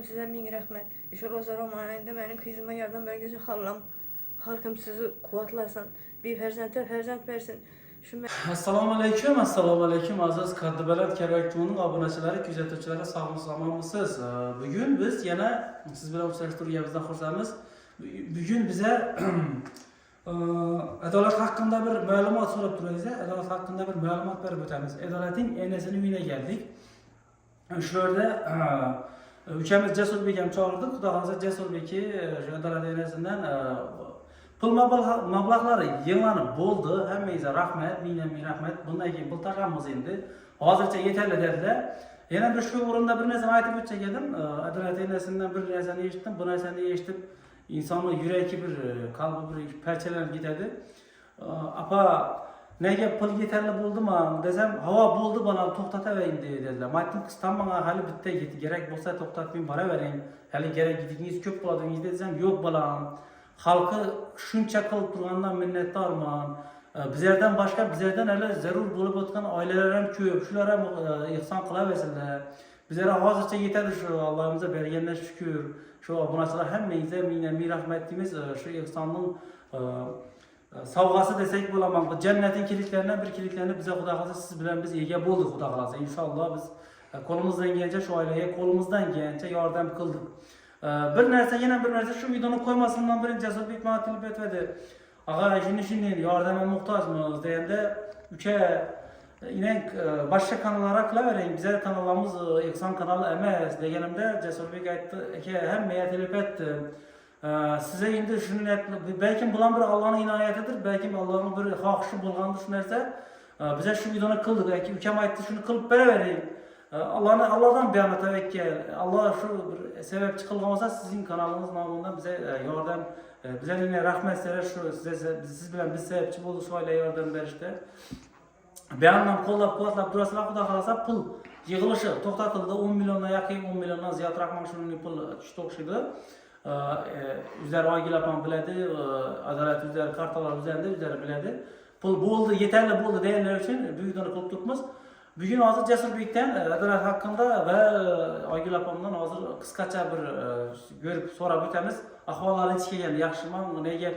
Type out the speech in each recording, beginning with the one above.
Size min rəhmət. İnşallah Ramazanında mənim kızıma yardım vergisi hallam. Halkım sizi kuvvetləsin. Bir fərzəndə fərzənd versin. Assalamu aleyküm, assalamu aleyküm aziz Kaddibelat Keraktu'nun aboneçileri, küzetçileri sağ olun, salamalısınız. Bugün biz yine siz bilen uçlaştırıyamızdan xursandız. Bugün bize adalet hakkında bir məlumat sorup duruyuz. Adalet hakkında bir məlumat verip ötemiz. Adaletin enesinin üyüne geldik. Şurada ülkemiz Cesur Bey'e çağırdık. Daha Cesur Bey'i adalet enesinden pul mablağları yığılanıp boldu. Hemmeyze rahmet, minemi rahmet. Bundan keyin pul taşanmız indi. Hazırca yeterli dediler. Yine bir şu orunda bir nesini aytıp ötecek edim. Adalet enesinden bir nesini eşittim. Bu nesini eşitip insanın yüreği bir, kalbi bir perçelenip giderdi. Apa nege pul yeterli buldu mu desem hava buldu bana toxtataverin dediler. Maytım kıstan bana hali bitti gitti. Gerek bolsa toxtatmayın para verin. Hali gerek gidiniz köp buladınız desem yok balam. Halkı şuncha qilib turgandan minnatdorman. Bizlerden başka bizlerden hele zarur bo'lib o'tgan aileler ham ko'p. Shular ham ihson qilaversinlar. Bizlere hozircha yetadi shu Allohimizga bergandan shukr. Shu obunachilar hammangizga ming rahmat deymiz. Shu ihsonning sovg'asi desak bo'laman. Bu jannating kilitlaridan bir kilitlarini bize Xudo xolasa siz bilan biz ega bo'ldik Xudo xolasa. Inshaalloh biz qo'limizdan kelgancha shu oilaga qo'limizdan kelgancha yordam qildik. Bir narsa yine bir narsa şu videonun koymasından birinci Cesur Bey bana tilip etmedi. Ağa şimdi yardıma muhtaçmıyız deyende ülke yine başka kanallara kılaverin. Bize kanalımız Eksan kanalı emez degenimde Cesur Bey ayıttı. Hem meye tilip etti. Size indi şunu belki bulan bir Allah'ın inayetidir. Belki Allah'ın bir hakışı bulgandır şu narsa. Bize şu videonu kıldık. Ülkem ayıttı şunu kılıp verin. Allah'dan beyana tevekkül. Allah şu bir sebep çıkılmasa sizin kanalınız namından bize yardım, bize yine rahmet serer şu siz bilen biz sebepçi buldu şu aileye yardım verişte. Beyandan kollap kuvvetlap durasılar Xudo xolasa pul yığılışı toxtatıldı. 10 milyona yakın 10 milyondan ziyad rakman şunun pul tushdi o'xshaydi. Üzeri aygilapan biledi, adalet üzeri kartalar üzerinde üzeri biledi. Pul buldu, yeterli buldu değerler için büyükden kılıp tutmaz. Bugün hazır Cesur Bey'ten adalet hakkında ve Aygül apamdan hazır kıskaça bir görüp sorab ötemiz. Ahvalları hiç kelgeni, yaxşımı, nege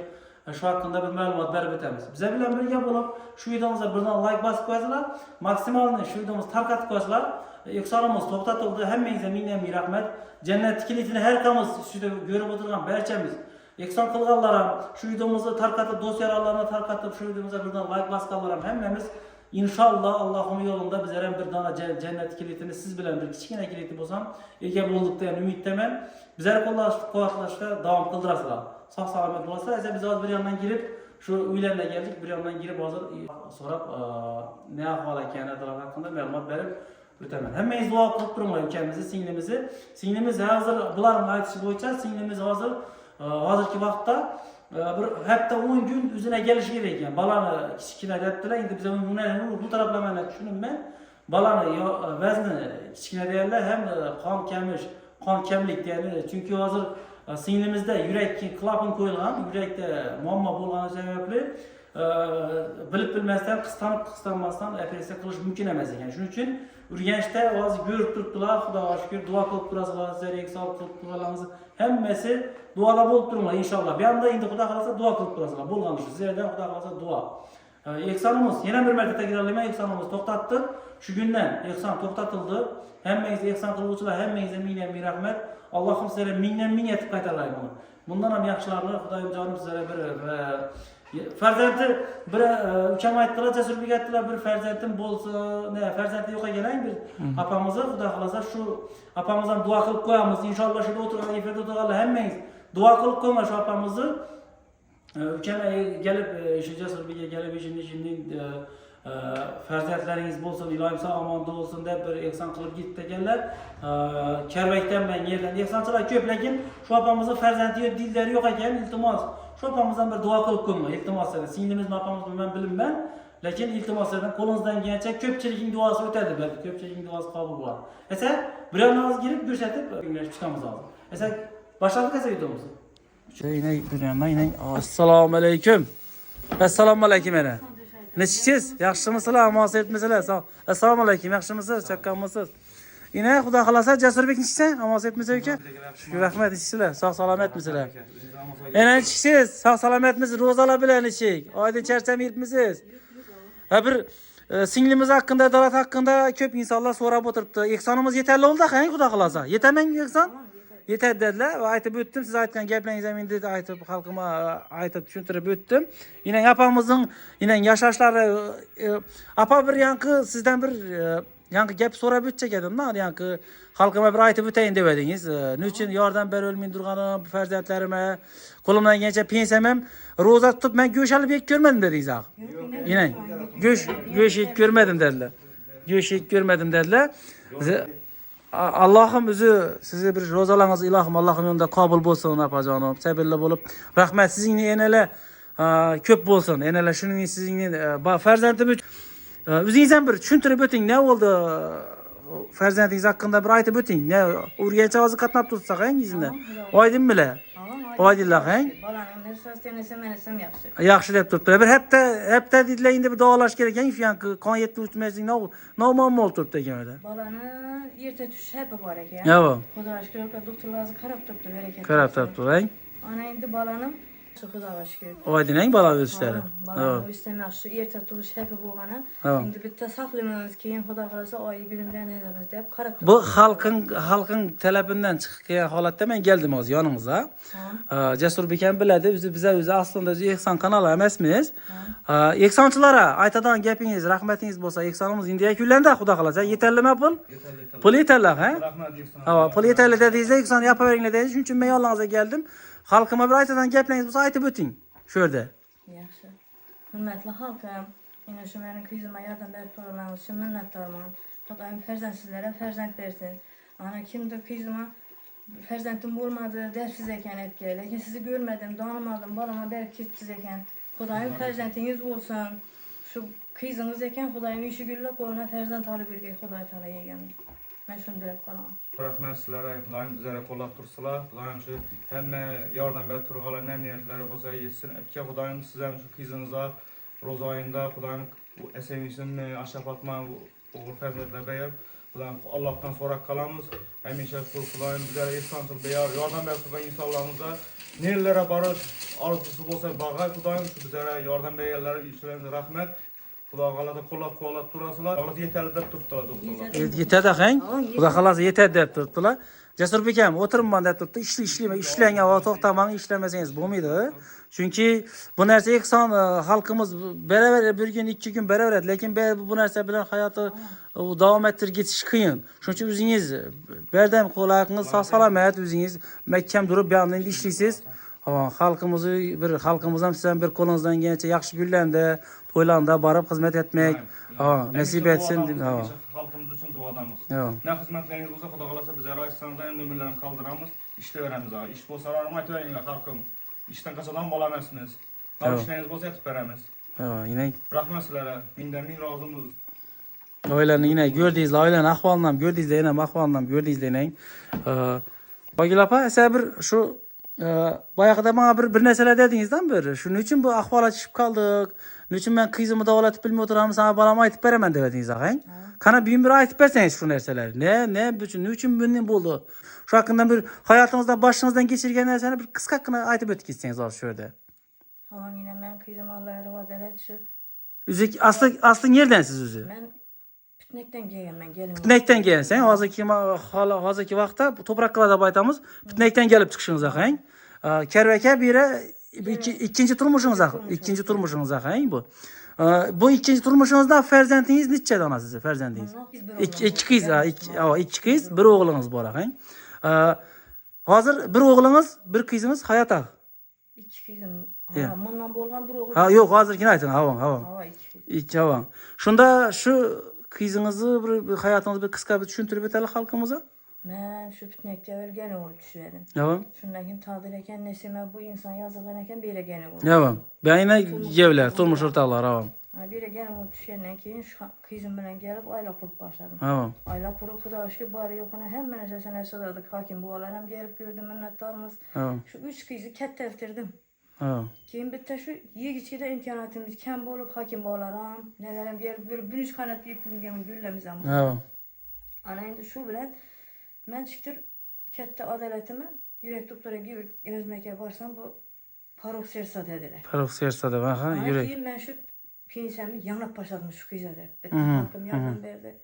şu hakkında bir məlumat verip ötemiz. Bize bilen birge bulup şu videomuza birden like basıp koyasılar. Maksimalini şu videomuzu tarqatıp koyasılar. Yüksalımız toxtatıldı. Hemmeyze minnem rahmet. Cennet kilitini her kamız şurada görüp oturgan berçemiz. Eksan kılgallara şu videomuzu tarqatıp dosyalarına tarqatıp şu videomuza birden like basqanlara hemmemiz İnşallah Allah'ın yolunda bizlere bir dana cennet kilitini siz bilen bir kichkina kiliti bolsam ega bolduk degan umiddaman. Bizler quvvatlashda davom qildirasizlar. Sog' salomat bo'lasizlar. Esa biz hozir bir yandan girib shu uylarga geldik, bir yandan girib hozir so'rab ne ahvol ekanligi haqida ma'lumot berib o'taman. Hammangiz duo qilib turinglar ukamizni, singlimizni. Singlimiz hozir bularning aytishi bo'yicha singlimiz hozirgi vaqtda bir hatta 10 gün üzerine geliş gereken balanı kichkina debdilar. Endi biz bu taraflamani tushundim men. Balanı vazni kichkina deyarlar hem qon kamlik yani çünkü hozir singlimizda yurak klapin qo'yilgan, yurakda muammo bo'lgani sababli bilib bilmasdan qistonmasdan operatsiya qilish mumkin emas ekan. Shuning uchun Urganchda hozir ko'rib turibdilar. Xudoga shukr, duo qilib turasizlar, zerek sog' qilib turganlarimiz hammasi duolar bo'lib turinglar inshaalloh. Bu yerda endi Xudo xolasa duo qilib turasizlar. Bo'lgani shu. Sizlardan Xudo xolasa duo. Eksanımız yana bir marta takrorlayman, eksanımız to'xtatdik. Shu kundan eksan to'xtatildi. Hammangizga eksan qiluvchilar, hammangizga ming rahmat. Allohim sizlarga ming etib qaytaraylik buni. Bundan ham yaxshilarini Xudoyim jonim sizlarga bir farzandi bir ukam aytdilar, Cesur Bek aytdilar bir farzandim bo'lsa, ne farzandi yo'q ekan bir apamizni Xudo xolasa shu apamizdan duo qilib qo'yamiz. Inshaalloh shu o'tirgan efirda o'tirganlar hammangiz duo qilib qo'yma shu apamizni. Ukam gelip şu Cesur Bey'e gelip şimdi farzandlaringiz bo'lsin, ilohim sog' omonda bo'lsin deb bir ehson qilib ketdi ekanlar. Karbakdan men yerdan ehsonchilar ko'p, lekin shu opamizning farzandi yo'q, dillari yo'q ekan. Iltimos shu opamizdan bir duo qilib qo'ying. Iltimos sizlar singlimiz opamizni men bilmayman, lekin iltimos sizlardan qo'lingizdan kelgancha ko'pchilikning duosi o'tadi, balki ko'pchilikning duosi qabul bo'ladi. Esa bir yo'ldan girib ko'rsatib chiqamiz hozir. Esa boshladik esa videomizni. Yine yine assalomu alaykum. Assalomu alaykum ana. Nechisiz? Yaxshimisiz? Amonat etmisizlar? Assalomu alaykum. Yaxshimisiz? Chaqqanmisiz? Yine Xudo xolasa Jasurbek nechsen? Amoz etmasa aka. Shukr, rahmat, ishsizlar. Sog' salomat misizlar? Ena ichsiz, sog' salomatmisiz? Ro'zalar bilan ichik. Oydin charchamayapmisiz? Ha bir singlimiz hakkında, Dalat hakkında ko'p insonlar so'rab o'tiribdi. Ehsonimiz yetarli bo'ldi, qani Xudo xolasa. Yetamanmi ehson? Yetadi dedilar va aytib o'tdim. Siz aytgan gaplaringizni men dedi aytib xalqima aytib tushuntirib o'tdim. Yine apamizning yine yashashlari apa bir yanqi sizdan bir yanqi gap so'rab o'tchak edimda. Yanqi xalqima bir aytib o'tayin debedingiz. Nechun yordam berolmay turganim farzandlarima, qo'limdan kelgancha pensiyam ham ro'za tutib men go'sht olib yeb ko'rmadim dedingiz. Yine go'sht yeb ko'rmadim dedilar. Go'sht yeb ko'rmadim dedilar. Allohim o'zi sizni bir ro'zalaringiz ilohim Allohim yo'lida qabul bo'lsin opajonim. Sabrli bo'lib, rahmat sizning enalar ko'p bo'lsin. Enalar shuning sizning farzandim o'zingiz ham bir tushuntirib o'ting. Ne bo'ldi? Farzandingiz haqida bir aytib o'ting. Ne o'rgancha hozir qatnab tursak hangizda? Oydinmi? Oydinlar hang? Balaning mersasiyanisi menesem yaxshi. Yaxshi deb turibdi. Bir hafta dedilar endi bir davolash kerak ekan. Yangi qon yetkazmaslik noma'lum bo'lib turibdi ekan o'da. Balani erta tush hepi bor ekan. Yo'q. Xudoga shukr, doktorlar qarab turibdi, barakat. Qarab turibdi, hang? Ana endi balanim Xudoga shukr. Oydinang balo o'sishlari. Balanim o'stam yaxshi, erta tug'ish hepi bo'lgani. Endi bitta saqlaymiz, keyin Xudo xolasa oyi günimdan edamiz deb qarab turibdi. Bu xalqning talabidan chiqqan holatda men keldim hozir yoningizga. Jasurbek ham biladi, biz aslida Ehson kanali emasmiz. Ehsonchilara aytadigan gapingiz, rahmatingiz bo'lsa, ehsonimiz Indiya kunlarida Xudo xolasa yetarlimi pul? Pul yetarli, ha? Ha, pul yetarli dedingiz, ehson yapaveringlar dedingiz. Shuning uchun men yoningizga keldim. Xalqima bir aytadigan gaplaringiz bo'lsa aytib o'ting. Shu yerda. Yaxshi. Hurmatli xalqim, yana shu mening kuyizimga yordam berib turganingiz uchun minnatdorman. Xudoyim farzandsizlarga farzand bersin. Ana kimdir kuyizimga farzandim bo'lmadi, dersiz ekan aytgan, lekin sizni ko'rmadim, donamadim, balama berib ketibsiz ekan. Xudoyim farzandingiz bo'lsin. Shu qizingiz ekan, Xudoyim ishi gullab qo'lina farzand olib bergay, Xudoy taolo yegan. Men shuni deb qolaman. Rahmat sizlarga, Xudoyim bizlarga qo'llab tursinlar. Xudoyim shu hamma yordam berib turganlarning niyatlari bo'lsa yetsin. Aka Xudoyim siz ham shu qizingizga ro'za oyida Xudoyim esevingizni ashafaqma o'g'il farzandlar berib, Xudoyim Allohdan so'rab qolamiz. Hamisha shu Xudoyim bizlarga ehsonchilik berib, yordam berib turgan insonlarimizga nerelere borish orzusi bo'lsa, bag'ay Xudoyim shu bizlarga yordam berganlar uchun rahmat. Xudo xolasa qo'llab turasizlar. Alloh yetarli deb turibdilar doktorlar. Yetadi hang. Xudo xolasa yetadi deb turibdilar. Jasurbek ham o'tiribman deb turibdi. Ishlang va to'xtamang, ishlamasangiz bo'lmaydi. Chunki bu narsa ehson xalqimiz beraver bir kun, 2 kun beraveradi, lekin bu narsa bilan hayoti davom ettirib ketish qiyin. Shuning uchun o'zingiz berdam qo'laqingiz sog' salomat, o'zingiz mahkam turib, bu yerda endi ishlaysiz. Xalqimiz ham sizdan bir qo'lingizdan kelgancha yaxshi kunlarda, to'ylarda borib xizmat etmek, nasib etsin. Xalqimiz uchun duodamiz. Ne xizmatlaringiz bo'lsa, Xudo xolasa bizlar Rossiyadan nomerlarni qoldiramiz, ishlayveramiz. Ish bo'lsa, aytavering xalqim. İşten kaçadan bo'lamasmiz. Ishlaringiz bo'lsa aytib beramiz. Yine rahmat sizlarga. Ming rozimiz. Oilaning yine gördüğünüzde ailenin ahvalından gördüğünüzde yine ahvalından gördüğünüzde yine. Bagil apa, size bir şu bayaqda bana bir narsalar dedingizdan beri. Şunun için bu ahvala çıkıp kaldık. Niçin ben kızımı davolatib bilmey oturamı sana balama aytib beraman dediniz ağayın. Kana bir aytib berseniz şu narsalar. Niçin bunun buldu? Şu hakkında bir hayatınızda başınızdan geçirgen narsalar bir kısa hakkında aytib ötkizseniz az şöyle. Tamam yine ben kızım Allah'a rıva deret şu. Üzük aslı neredensiz üzü? Ben Pitnekten gelin. Pitnekten gelin sen. Hazırki vakta topraklarda baytamız. Pitnekten gelip çıkışınız ağayın. Kerveke bire ikinci turmuşunuz ağayın bu. Bu ikinci turmuşunuzda farzandingiz neçe dana size farzandingiz? İki kız, bir oğlunuz bu ağayın. Hazır bir oğlunuz, bir kızınız hayata. İki kızım. Bundan bolgan bir oğul. Ha yok hazırkini aytın havan. Hava iki. İki havan. Şunda şu kızınızı bir hayatınızı bir kıska bir düşüntürüp etelim halkımıza. Ben şu pitnekte ölgen olup düşüverim. Yavan. Şundakin tadir eken nesime bu insan yazılan eken bir gene olup. Yavan. Ben yine gevler, turmuş ortaklar havan. Bir gene olup düşenden keyin şu kızım bilen gelip ayla kurup başladım. Havan. Ayla kurup Xudoga şükür bari yokuna hemen esasına sadadık hakim buvalar hem gelip gördüm minnettarımız. Havan. Şu 3 kızı katta eftirdim. Havan. Keyin bitta şu yigitchida imkoniyatimiz kam bo'lib hakim bolalar ham nelerim gelip bir 3 qanat yeb yurgan gullamiz ham. Havan. Ana indi şu bilen men çıktır katta adaletime yürek doktora gözmeke barsam bu paroksersa dediler. Paroksersa da ha Ana yürek. ki ben şu pinsemi yanıp başladım şu kıyzada. Hı Bütün hı, halkım hı yardım verdi.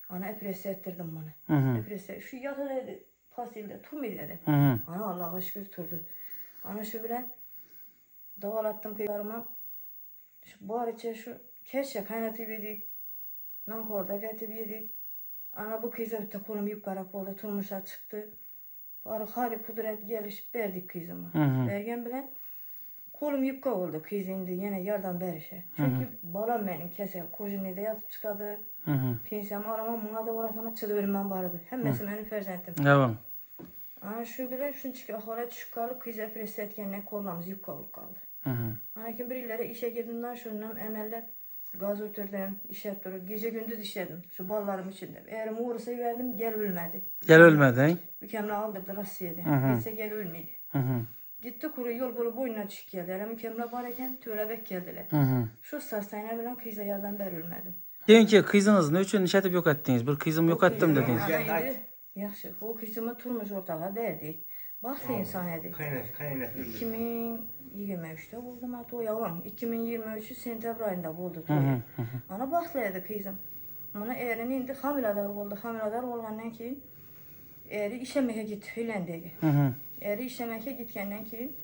Ana epresi ettirdim bana. Hı hı. Epresi şu yatı dedi pasilde turmi dedi. Hı hı. Ana Allah'a şükür turdu. Ana şu bilen davalattım kıylarıma. Şu bariçe şu keşke kaynatıp yedik. Nankorda getirip yedik. Ana bu kıyza bitti kolum yukarı oldu. Turmuşa çıktı. Bari hali kudret gelişip verdik kıyzıma. Hı hı. Vergen bilen kolum yupka oldu kız indi yine yardan berişe. Çünkü balam benim kese kujinide yatıp çıkadı. Hı hı. Pensiyamı alamam buna da var ama çıdı ölmem barıdır. Hemmesi benim ferzentim. Devam. Ana şu bile şunu çıkıyor ahara çıkıp kalıp kız pres etkenine kollarımız yupka olup kaldı. Hı hı. Ana kim birileri işe girdiğimden şundan emelde gaz ötürdüm, iş yaptırdım. Gece gündüz işledim şu ballarım içinde. Eğer uğrasayı verdim gel ölmedi. Gel ölmedin. Mükemmel aldırdı Rusya'da. Hı. Gitse gel ölmedi. Hı hı. Gitti kuru yol böyle boyuna çık geldi. Hele mükemmel bareken tölebek geldiler. Hı hı. Şu sastayına bilen kıyza yerden beri ölmedim. Deyin ki kızınız ne için nişatip yok ettiniz? Bir kızım yok ettim dediniz. Ana indi, yaxşı. O kızımı turmuş ortağa verdik. Baktı insan edi. Kaynak 2023'te buldum hatta o yalan. 2023 sentabr ayında buldu. Hı hı. Hı hı. Ana baxtlaydı kızım. Bana erini indi hamiladar oldu. Hamiladar olgandan keyin eri işemeye gitti Finlandiyaya. Hı hı. Eri işemeye gitkenden keyin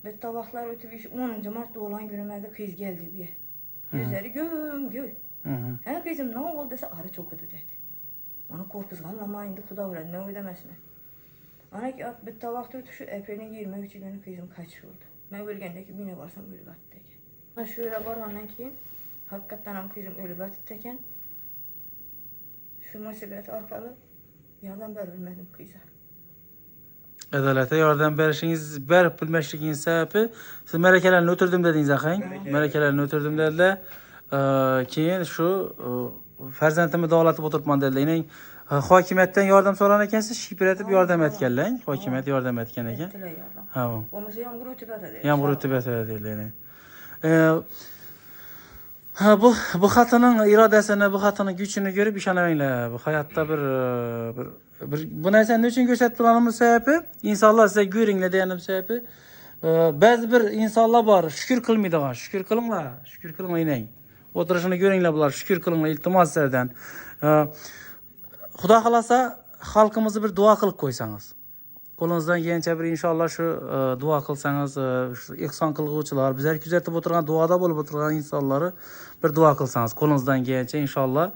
ve tabaklar ötüp 10. Mart doğulan günüme de kız geldi bir. Yüzleri göm. Hı hı. Her kızım ne oldu dese arı çok ödü dedi. Onu korkusu ama indi kuda vurad ne ödemesine. Ana ki at bir tabakta ötüşü Epre'nin 23 günü kızım kaçırdı. Ben ölgendeki bine varsam ölü battı eken. Ana şöyle var ondan ki hakikaten am kızım ölü battı eken. Şu musibet arkalı yalan ben ölmedim kıza. Adalete yardım verişiniz, verip bilmeşliğiniz sebebi siz melekelerini ötürdüm dediniz akayın. Melekelerini ötürdüm dediler. Keyin şu ferzentimi dağlatıp oturtman dediler. Yine hakimiyetten yardım soran ekensiz şipir etip yardım etkenler. Hakimiyet yardım etken eken. Ettiler yardım. Ha. Olmasa yağmur ötübet eder. Yağmur ötübet dediler. Ha bu hatanın iradesini, bu hatanın gücünü görüp işanemeyle bu hayatta bu nersenin için gösterdiğimiz sebebi insanlar size görünle diyenim sebebi bazı bir insanlar var şükür kılmaydılar şükür kılınla ineyin oturuşunu görünle bular şükür kılınla iltimas eden Xuda xalasa halkımızı bir dua kılıp koysanız kolunuzdan gelince bir inşallah şu dua kılsanız, şu ihsan kılgıçılar, bizler küzetip oturan, duada bulup oturan insanları bir dua kılsanız kolunuzdan gelince inşallah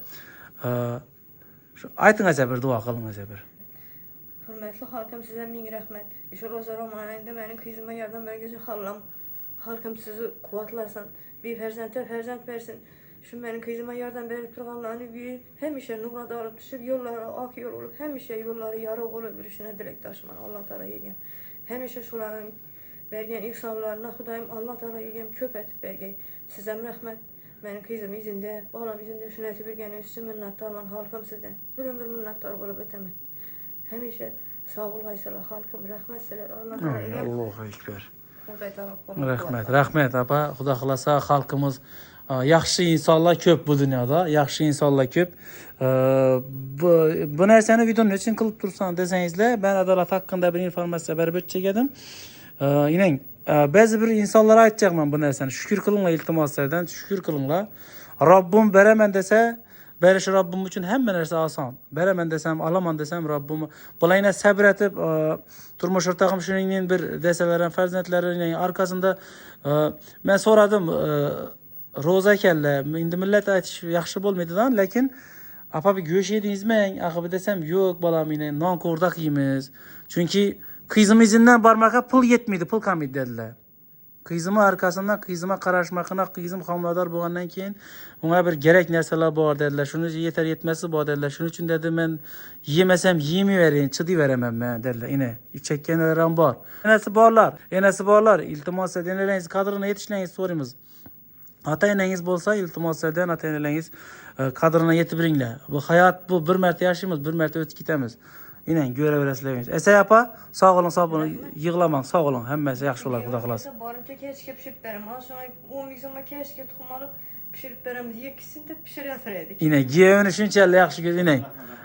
aytınızca bir dua kılınızca bir. Hürmetli halkım size min rahmet. Şu Roza Romanay'ında benim kızıma yardım vergesi hallam. Halkım sizi kuvvetlesin. Bir ferzent versin. Şu benim kızıma yardım verip durganlarını bir hemişe nurla dağılıp düşüp yollara ak yol olup hemişe yolları yarı olup yürüyüşüne dilek taşıman Allah Teala yegem. Hemişe şuların vergen ihsanlarına Hudayım Allah Teala yegem köp etip vergey. Sizem rahmet. Benim kızım izinde, balam izinde şunu etip vergeni üstü minnettarman halkım sizden. Bir ömür minnettar olup ötemen. Hemişe sağ ol Gaysalar halkım rahmet siler Allah Teala yegem. Allahu Ekber. Huday Teala Rahmet apa. Xuda xalasa halkımız yaxşı insanlar köp bu dünyada. Yaxşı insanlar köp. Bu nerseni videonun için kılıp dursan desenizle ben adalet hakkında bir informasiya berber çekedim. Yine bazı bir insanlara aytacağım bu nerseni. Şükür kılınla iltimas eden, şükür kılınla. Rabbim beremen dese, beriş Rabbim için hem nerse asan. Beremen desem, alaman desem Rabbim. Bulayına sabretip turmuş ortağım şunun bir deselerin, ferzentlerin arkasında ben soradım Roza kelle, indi millet aytiş yaxşı bolmaydıdan, lakin apa bir göç yediniz mi? Akı desem yok balam yine nankordak yemiz. Çünkü kızım izinden barmaka pul yetmedi, pul kamid dediler. Kızımı arkasından kızıma karaşmakına, kızım hamladar boğandan keyin ona bir gerek nerseler boğar dediler. Şunu yeter yetmesi boğar dediler. Şunun için dedim ben yemesem yemi vereyim, çıdı veremem ben dediler. Yine çekkenlerim var. Enesi bağlar. İltimas edenleriniz kadrına yetişleriniz sorumuz. Ata-eneniz bolsa iltimas eden ata-eneniz kadrına yetibirinle. Bu hayat bu bir mərtə yaşayımız, bir mərtə ötüp gitemiz. İnen göre veresleyiz. Ese yapa sağ olun sağ olun yığılaman sağ olun hemmesi yaxşı olar Xuda xalas. Barımca keşke pişirtlerim. Az sonra 10 milyonuma keşke tuxumalı pişirip beremiz ikisini de pişiredik. Yine giyevini şunçalı yaxşı göz inen.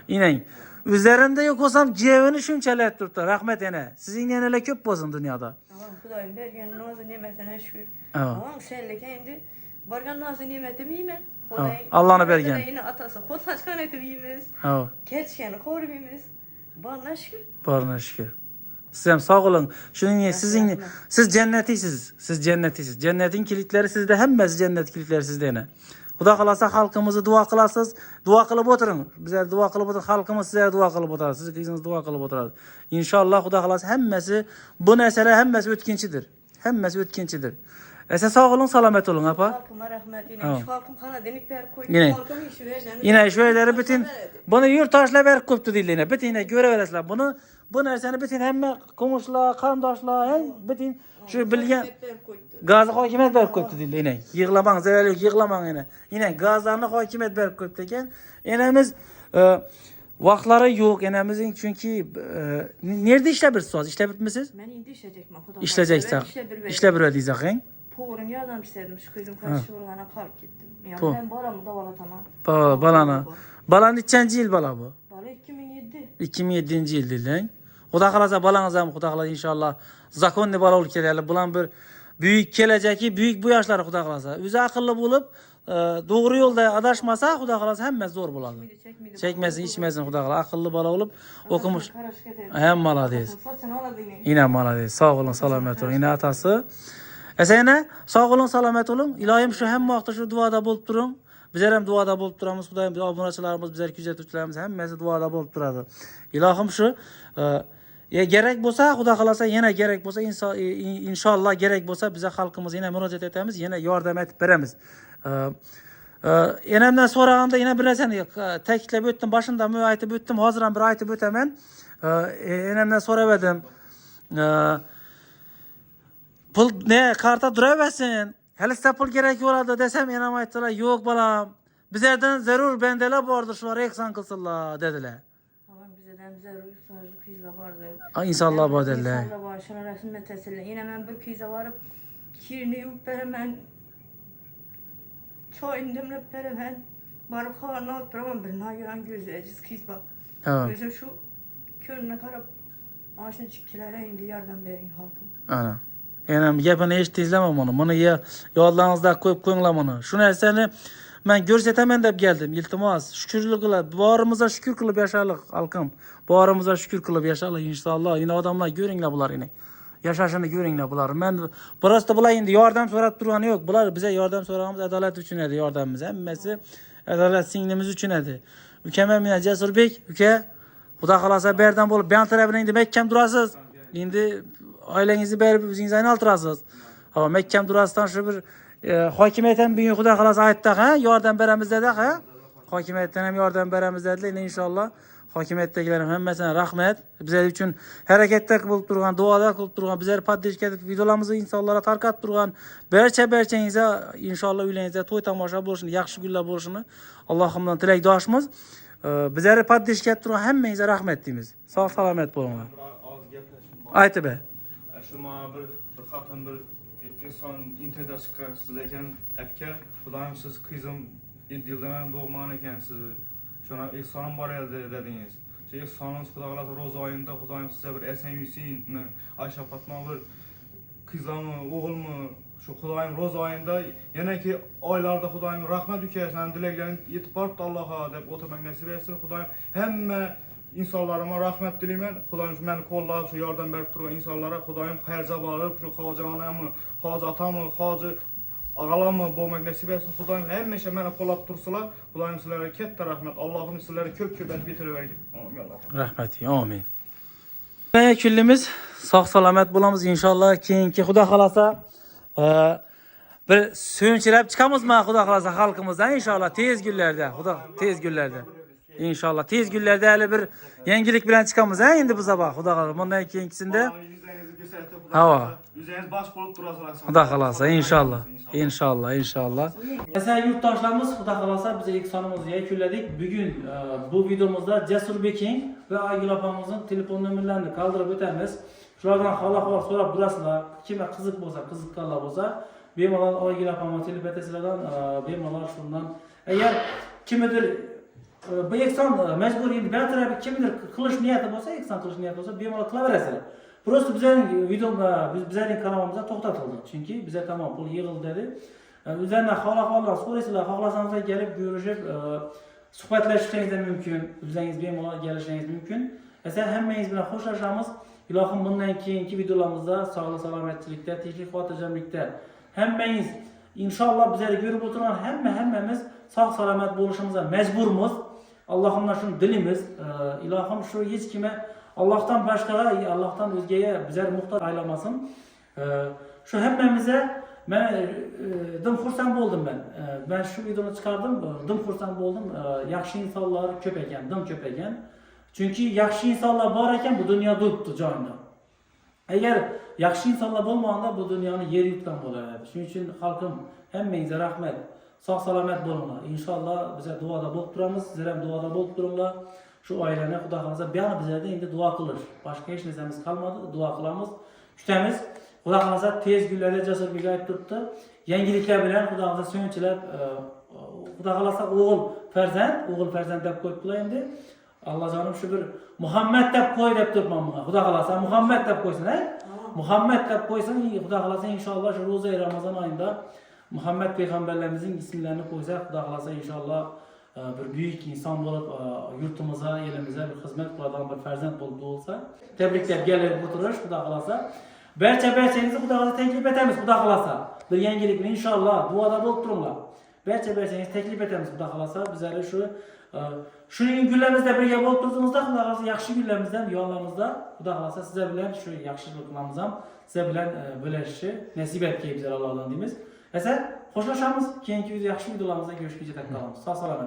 İnen. Üzerinde yok olsam giyevini şunçalı et durdu. Rahmet ene. Sizin neneler köp bozun dünyada. Aman Kudayım bergen nazı nimetine şükür. Evet. Aman senlik endi bargan nazı nimeti miymen? Evet. Allah'ını bergen. Yine atası kol saçkan etibimiz. Evet. Keçkeni korubimiz. Bana şükür. Barına şükür. Siz hem sağ olun. Şunun niye sizin siz cennetisiz. Siz cennetisiz. Cennetin kilitleri sizde, hemmesi cennet kilitleri sizde yine. Xudo kalasa halkımızı dua kılasız. Dua kılıp oturun. Bize dua kılıp oturun. Halkımız size dua kılıp oturur. Siz kızınız dua kılıp oturur. İnşallah Xudo kalasa hemmesi bu mesele hemmesi ötkinçidir. Hemmesi ötkinçidir. Ese sağ olun, selamet olun apa. Halkıma rahmet yine. Evet. Şu halkım kana denik ber koydu. Yine. Halkım işi vereceğini. Yine şöyleleri bütün bunu yurttaşla berk koptu dilline. Bütün yine göre veresler bunu. Bu nerseni bütün hemme komşular, kandaşlar, hem bütün şu bilgen gazı hakimet berk koptu dilline. Yığlaman, zerel yok, yığlaman yine. Yine gazlarını hakimet berk koptu eken. Enemiz vaxtları yok enemizin çünkü nerede işle bir söz? İşle bitmesiz? Ben indi işleyecek mi? İşleyeceksen. İşle bir ödeyecek en. Poğurun yardım istedim. Şu kızım karşı vurgana kalk gittim. Yani ben balamı davalatamam. Balana. Balan içenci yıl bala bu. Bala 2007. 2007 yıl dillen. Xuda kalasa balanıza mı Xuda kalasa inşallah zakonni bala ol keleli. Bulan bir büyük geleceki büyük bu yaşları Xuda kalasa. Üzü akıllı bulup doğru yolda adaşmasa Xuda kalasa hemmez zor buladı. Çekmesin içmesin Xuda kalasa. Akıllı bala olup okumuş. Hem mala değil. Yine mala değil. Sağ olun, selamet olun. Yine atası. Esene sağ olun, selamet olun. İlahim şu hem vakti şu duada bulup durun. Bizler hem duada bulup duramız. Kudayım abonaçılarımız, bizler küzetüçülerimiz hemmesi duada bulup duradı. İlahim şu gerek bolsa Xuda kalasa yine gerek bolsa inşallah gerek bolsa bize halkımız yine müracaat etemiz, yine yardım et beremiz. Enemden sorağında yine bilesen teklif ettim, başında müayet ettim, hazıran bir ayet ötemen. Enemden soraverdim. Pul ne karta duraversin. Hele pul gerek oladı desem enem ayttılar yok balam. Bizlerden zerur bendeler vardır şular eksan kılsınlar dediler. Ama bizden zerur sarı kızla vardı. İnsanlar var dediler. İnsanlar var. Şuna resim metesiyle. Yine ben bir kızla varıp kirini yup beremen. Çayını demlep beremen. Varıp havanına oturamam bir nagiran gözü aciz kız bak. Evet. Gözüm şu könlüne karab ağaçın çıkkilere indi yardım verin halkım. Ana. Enem yapını hiç izlemem onu. Bunu yollarınızda koyup koyunlam onu. Şu nerseni ben görsetemen dep geldim. İltimas. Şükürlük kılıp. Bağrımıza şükür kılıp yaşarlık halkım. Bağrımıza şükür kılıp yaşarlık inşallah. Yine adamlar görünle bular yine. Yaşaşını görünle bular. Ben burası da bular indi. Yardım sorat duranı yok. Bular bize yardım sorağımız adalet için edi yardımımız. Hemmesi adalet singlimiz için edi. Ülkeme mine Cesur Bek. Ülke Xuda kalasa berden bolup ben tarafına indi. Mekkem durasız. İndi ailenizi berip üzerinize altırasız. Ama Mekkem durasından şu bir hakimiyetten bir Xuda kalasa ayttak ha. Yardım beremiz dedik ha. Hakimiyetten hem yardım beremiz dediler. İnşallah hakimiyettekilerin hemmesine rahmet. Bizler için harekette bulup durgan, duada bulup durgan, bizler paddiş edip videolarımızı insanlara tarkat durgan, berçenize inşallah ülenize toy tamaşa boluşunu, yaxşı güller boluşunu Allah'ımdan tilek duaşımız. Bizler paddiş edip durgan hemmenize rahmet deyimiz. Sağ selamet bolunlar. Aytı be. Şuma bir hatun bir insan internet çıkar sizeyken epke Xudayım siz kızım yıldan doğman ekensiz. Şuna ihsanım var elde dediniz. Şey ihsanınız Xuda kalasa roz ayında Xudayım size bir esen Hüseyin mi, Ayşe Fatma bir kızamı, oğul mu? Şu Xudayım roz ayında yine ki aylarda Xudayım rahmet ükeysen dileklerin yetip barıp Allah'a dep oturmak nasip etsin. Xudayım hemme insanlarıma rahmet dileymen. Xudayım şu meni kollab şu yardım berip turgan insanlara Xudayım xerca barıp şu Hacı anamı, Hacı atamı, Hacı ağalamı bolmak nasip etsin. Xudayım hemmeşe meni kollab tursalar. Xudayım sizlere katta rahmet. Allah'ım sizlere köp et bitirivergin. Amin. Rahmeti amin. Küllimiz sağ salamet bulamız inşallah. Keyinki Xuda kalasa bir suyunçilep çıkamız mı Xuda kalasa halkımıza inşallah tez günlerde. Xuda tez günlerde. İnşallah tez günlerde hele bir yengilik bilen çıkamız ha indi bu sabah Xuda kalasa. Bundan ikincisinde hava. Yüzeyiniz baş bulup durasınız. Xuda kalasa inşallah. İnşallah. Mesela yurttaşlarımız Xuda kalasa bize ilk sonumuzu yekünledik. Bugün bu videomuzda Cesur Bek'in ve Aygül apamızın telefon nömerlerini kaldırıp ötemiz. Şuradan halak var sorap durasınlar. Kime kızık bolsa, kızık kalla bolsa bemalol oygil apama telefon etesizlardan bemalol şundan eğer kimidir bu eksan mecbur endi bartaraf kimdir qilish niyati bo'lsa, eksan qilish niyati bo'lsa bemalol qilaverasizlar. Prosta bizning videomda bizning kanalimizda to'xtatildi. Chunki bizga tamam pul yig'ildi dedi. Üzerinden xohlaganlar so'raysizlar, xohlasangiz kelib görüşüp suhbatlashishingiz mumkin. Bizangiz bemalol kelishingiz mumkin. Esa hammangiz bilan xo'shlashamiz. Ilohim bundan keyingi videolarimizda sog'lik salomatchilikda, tinchlik xotirjamlikda hammangiz inshaalloh bizlarni ko'rib o'tirgan hammamiz sog' salomat bo'lishimizga majburmiz. Allohimdan shuni dilimiz. Ilohim shu hech kimga Allohdan boshqaga, Allohdan o'zgaga bizlar muhtoj aylamasin. Shu hammamizga men dim xursand bo'ldim ben. Ben şu videoni chiqardim, dim xursand bo'ldim. Yaxshi insonlar ko'p ekan, dim ko'p ekan. Chunki yaxshi insonlar bor ekan, bu dunyo turibdi joyida. Agar yaxshi insonlar bo'lmaganda bu dunyoni yer yutgan bo'lardi. Shuning uchun xalqim hammangizga rahmat. Sog' salomat bo'linglar. Inshaalloh biz duoda bo'lib turamiz, sizlar ham duoda bo'lib turinglar. Shu oilani Xudo xolasa bari bizlarda endi duo qilish. Boshqa hech narsamiz qolmadi, duo qilamiz. Kutamiz. Xudo xolasa tez kunlarda Jasurbek aytib turibdi. Yangiliklar bilan Xudo xolasa so'nchilab Xudo xolasa o'g'il farzand deb qo'yibdilar endi. Allah canım şu bir Muhammed deb qo'y deb turibman bunga. Xudo xolasa Muhammed deb qo'ysin, ha? Muhammed deb qo'ysin, Xudo xolasa inshaalloh shu ro'za Ramazon oyida Muhammed peygamberlerimizin isimlerini qo'ysa, Xudo xolasa inshaalloh bir büyük inson bo'lib yurtimize, elimize bir hizmet qiladigan bir farzand bo'lib tug'ilsa, tabriklab kelib o'tirish Xudo xolasa. Barchangizni Xudo xolasa taklif etamiz, Xudo xolasa. Bir yangilik bilan inshaalloh duoda bo'lib turinglar. Barchangizni taklif etamiz, Xudo xolasa. Bizlar shu shuning kunlarimizda birga bo'lib turishimizda, Xudo xolasa yaxshi kunlarimizda, yonlarimizda Xudo xolasa sizlar bilan shu yaxshiliklarimiz ham sizlar bilan bo'lishni nasib etgan bizlar Allohdan deymiz. Esa xo'shlashamiz. Keyingi yaxshi videolarimizda görüşgüce qolamiz. Sog' salomat.